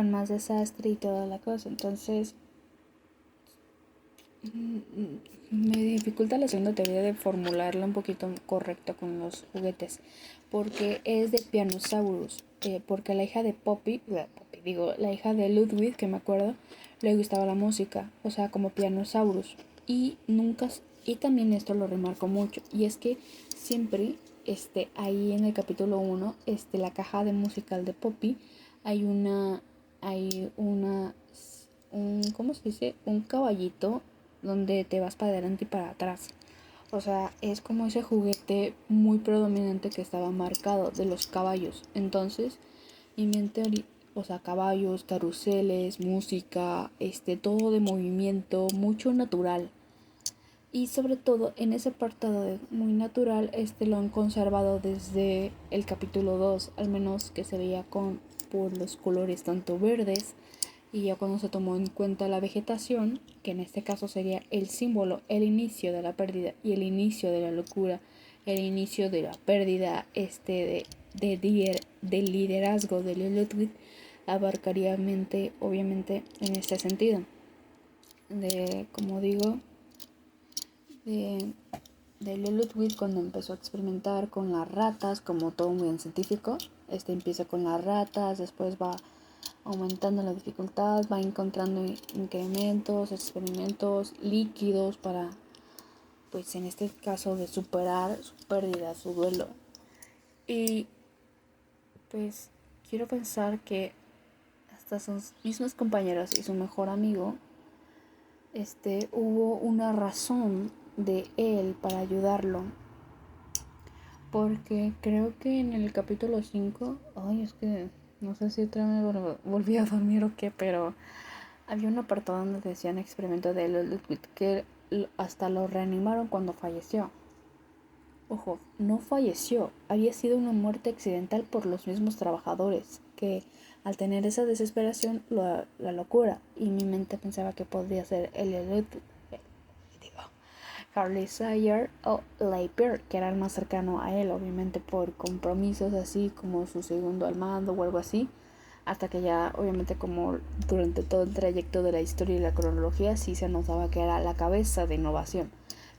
con más desastre y toda la cosa. Entonces, me dificulta la segunda teoría de formularla un poquito correcta con los juguetes, porque es de Pianosaurus, porque la hija de la hija de Ludwig, que me acuerdo, le gustaba la música, o sea, como Pianosaurus, y nunca, y también esto lo remarco mucho, y es que siempre, ahí en el capítulo 1, la caja de musical de Poppy, hay ¿cómo se dice? Un caballito donde te vas para adelante y para atrás. O sea, es como ese juguete muy predominante que estaba marcado de los caballos. Entonces, mi mente, o sea, caballos, caruseles, música, todo de movimiento, mucho natural. Y sobre todo en ese apartado de muy natural, lo han conservado desde el capítulo 2, al menos que se veía por los colores tanto verdes, y ya cuando se tomó en cuenta la vegetación, que en este caso sería el símbolo, el inicio de la pérdida y el inicio de la locura, el inicio de la pérdida del liderazgo de Ludwig, abarcaría mente, obviamente, en este sentido. Como digo, de, de Ludwig cuando empezó a experimentar con las ratas, como todo muy científico. Empieza con las ratas, después va aumentando la dificultad, va encontrando incrementos, experimentos, líquidos para, pues en este caso, de superar su pérdida, su duelo. Y pues quiero pensar que hasta sus mismos compañeros y su mejor amigo, hubo una razón de él para ayudarlo. Porque creo que en el capítulo 5, ay, es que no sé si otra vez me volví a dormir o qué, pero había un apartado donde decían experimento de Ludwig que hasta lo reanimaron cuando falleció. Ojo, no falleció, había sido una muerte accidental por los mismos trabajadores, que al tener esa desesperación, la locura, y mi mente pensaba que podría ser el Ludwig, Harley Sayer o Leiper, que era el más cercano a él, obviamente por compromisos así como su segundo al mando o algo así, hasta que ya obviamente como durante todo el trayecto de la historia y la cronología sí se notaba que era la cabeza de innovación,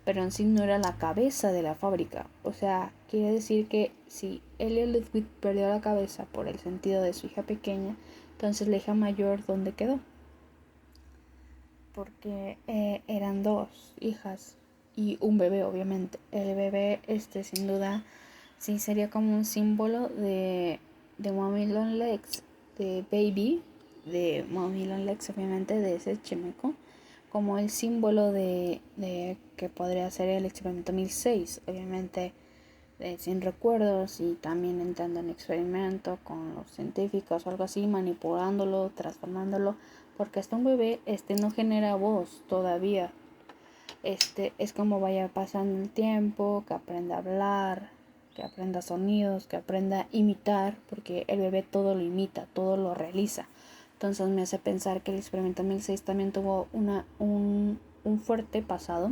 pero en sí no era la cabeza de la fábrica. O sea, quiere decir que si Elliot Ludwig perdió la cabeza por el sentido de su hija pequeña, entonces la hija mayor, ¿dónde quedó? Porque eran dos hijas y un bebé, obviamente. El bebé, sin duda, sí sería como un símbolo de Mommy Long Legs, de Baby, de Mommy Long Legs, obviamente, de ese chimeco, como el símbolo de que podría ser el experimento 1006, obviamente. Sin recuerdos y también entrando en experimento con los científicos o algo así, manipulándolo, transformándolo, porque hasta un bebé no genera voz todavía. Es como vaya pasando el tiempo, que aprenda a hablar, que aprenda sonidos, que aprenda a imitar, porque el bebé todo lo imita, todo lo realiza. Entonces me hace pensar que el experimento 1006 también tuvo un fuerte pasado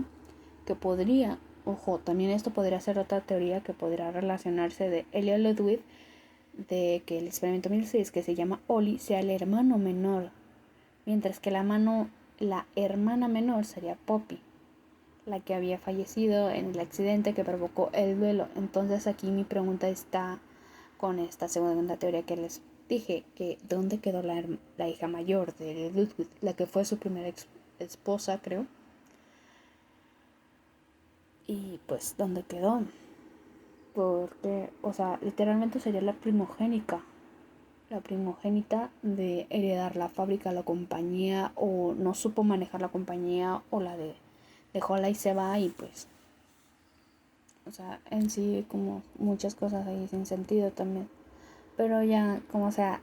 que podría, ojo, también esto podría ser otra teoría que podría relacionarse de Elliot Ludwig, de que el experimento 1006, que se llama Oli, sea el hermano menor, mientras que la hermana menor sería Poppy, la que había fallecido en el accidente que provocó el duelo. Entonces aquí mi pregunta está con esta segunda teoría que les dije, que ¿dónde quedó la hija mayor de Ludwig, la que fue su primera esposa, creo? Y pues, ¿dónde quedó? Porque, o sea, literalmente sería la primogénita de heredar la fábrica, la compañía, o no supo manejar la compañía, o dejó y se va, y pues, o sea, en sí como muchas cosas ahí sin sentido también. Pero ya, como sea,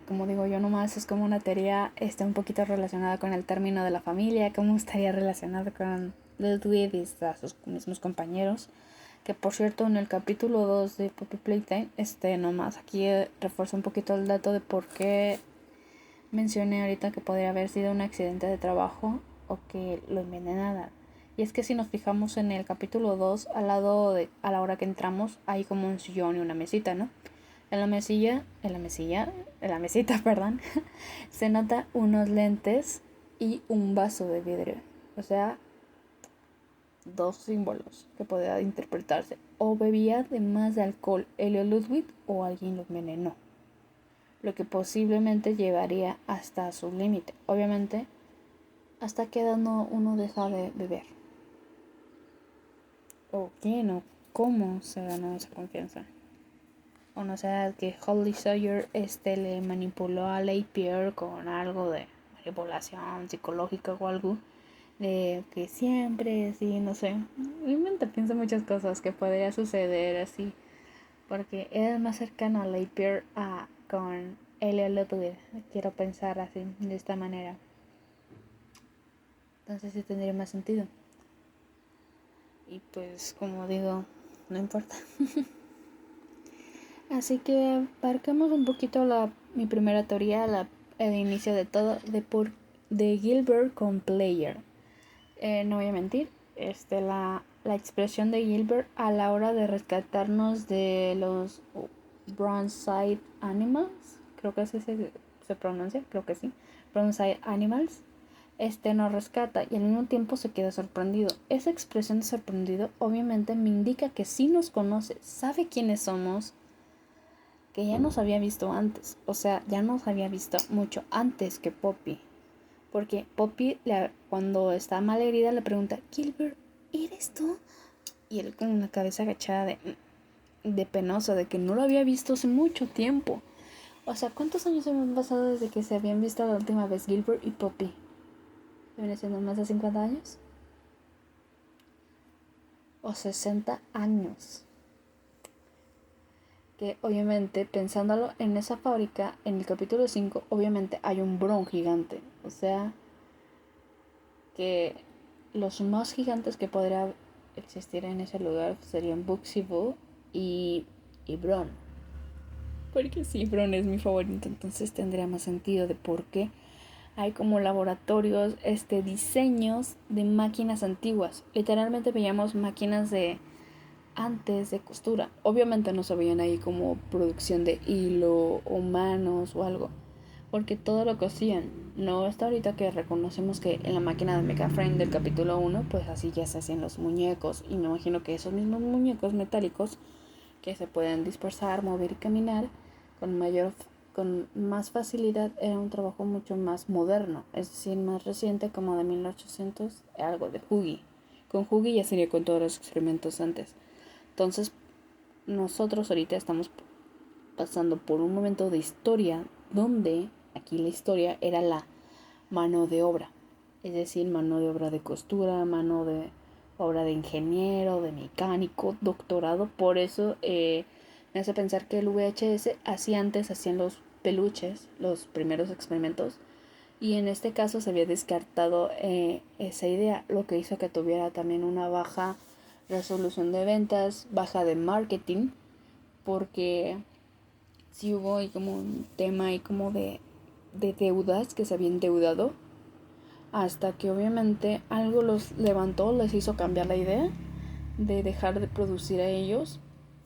como digo yo nomás, es como una teoría un poquito relacionada con el término de la familia, cómo estaría relacionado con Ludwig y a sus mismos compañeros. Que por cierto, en el capítulo 2 de Poppy Playtime, nomás aquí refuerzo un poquito el dato de por qué mencioné ahorita que podría haber sido un accidente de trabajo o que lo envenenaran. Y es que si nos fijamos en el capítulo 2, a la hora que entramos, hay como un sillón y una mesita, ¿no? En la mesita, perdón, se nota unos lentes y un vaso de vidrio. O sea, dos símbolos que podía interpretarse. O bebía de más de alcohol Helio Ludwig o alguien lo envenenó. Lo que posiblemente llevaría hasta su límite. Obviamente, hasta que edad uno deja de beber. ¿O quién o cómo se ganó esa confianza? O no sea que Holly Sawyer le manipuló a Lapierre con algo de manipulación psicológica o algo de que siempre, sí, no sé. Realmente pienso muchas cosas que podría suceder así, porque era más cercano a Lapierre con Elia Ludwig. Quiero pensar así, de esta manera. Entonces sí tendría más sentido. Y pues, como digo, no importa. Así que abarcamos un poquito mi primera teoría, el inicio de todo, de Gilbert con Player. No voy a mentir, la expresión de Gilbert a la hora de rescatarnos de los Bronzeside Animals, creo que así se pronuncia, creo que sí, Bronzeside Animals, nos rescata y al mismo tiempo se queda sorprendido. Esa expresión de sorprendido obviamente me indica que sí nos conoce, sabe quiénes somos, que ya nos había visto antes, o sea, ya nos había visto mucho antes que Poppy. Porque Poppy, cuando está mal herida, le pregunta, Gilbert, ¿eres tú? Y él con la cabeza agachada de penoso, de que no lo había visto hace mucho tiempo. O sea, ¿cuántos años habían pasado desde que se habían visto la última vez Gilbert y Poppy? ¿Viene siendo más de 50 años? O 60 años. Que obviamente, pensándolo en esa fábrica, en el capítulo 5, obviamente hay un Bron gigante. O sea, que los más gigantes que podría existir en ese lugar serían Bugsy Boo y Bron. Porque sí, Bron es mi favorito, entonces tendría más sentido de por qué hay como laboratorios, diseños de máquinas antiguas. Literalmente veíamos máquinas de antes de costura. Obviamente no se veían ahí como producción de hilo o manos o algo, porque todo lo cosían. No hasta ahorita que reconocemos que en la máquina de Mega Frame del capítulo 1, pues así ya se hacían los muñecos. Y me imagino que esos mismos muñecos metálicos que se pueden dispersar, mover y caminar con más facilidad, era un trabajo mucho más moderno, es decir, más reciente, como de 1800, algo de Hughie. Con Hughie ya sería con todos los experimentos antes. Entonces, nosotros ahorita estamos pasando por un momento de historia donde aquí la historia era la mano de obra, es decir, mano de obra de costura, mano de obra de ingeniero, de mecánico, doctorado. Por eso me hace pensar que el VHS hacían los peluches, los primeros experimentos, y en este caso se había descartado esa idea, lo que hizo que tuviera también una baja resolución de ventas, baja de marketing, porque sí hubo ahí como un tema ahí como de deudas, que se habían endeudado, hasta que obviamente algo los levantó, les hizo cambiar la idea de dejar de producir a ellos.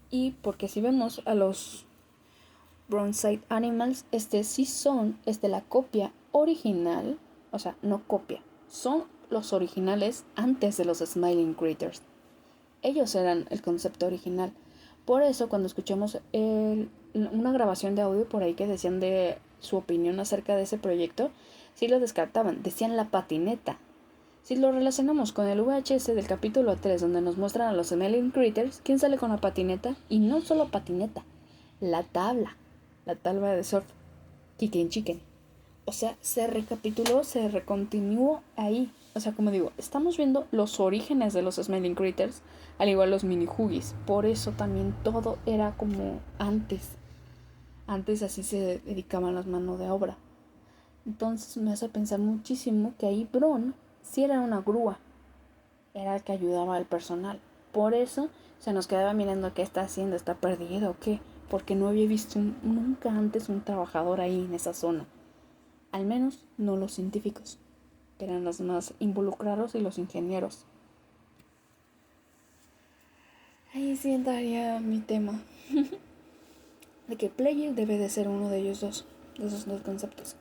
Y porque si vemos a los Bronzeside Animals, sí son la copia original, o sea, no copia, son los originales antes de los Smiling Critters. Ellos eran el concepto original. Por eso cuando escuchamos una grabación de audio por ahí que decían de su opinión acerca de ese proyecto, sí lo descartaban, decían la patineta. Si lo relacionamos con el VHS del capítulo 3, donde nos muestran a los Smiling Critters, ¿quién sale con la patineta? Y no solo patineta, la tabla de surf, Chicken. O sea, se recapituló, se recontinuó ahí. O sea, como digo, estamos viendo los orígenes de los Smiling Critters, al igual los mini Huggies. Por eso también todo era como antes. Antes así se dedicaban las manos de obra. Entonces me hace pensar muchísimo que ahí Bron sí era una grúa. Era el que ayudaba al personal. Por eso se nos quedaba mirando qué está haciendo, está perdido o qué. Porque no había visto nunca antes un trabajador ahí en esa zona. Al menos no los científicos, que eran los más involucrados, y los ingenieros. Ahí sí entraría mi tema. de que player debe de ser uno de ellos dos, de esos dos conceptos.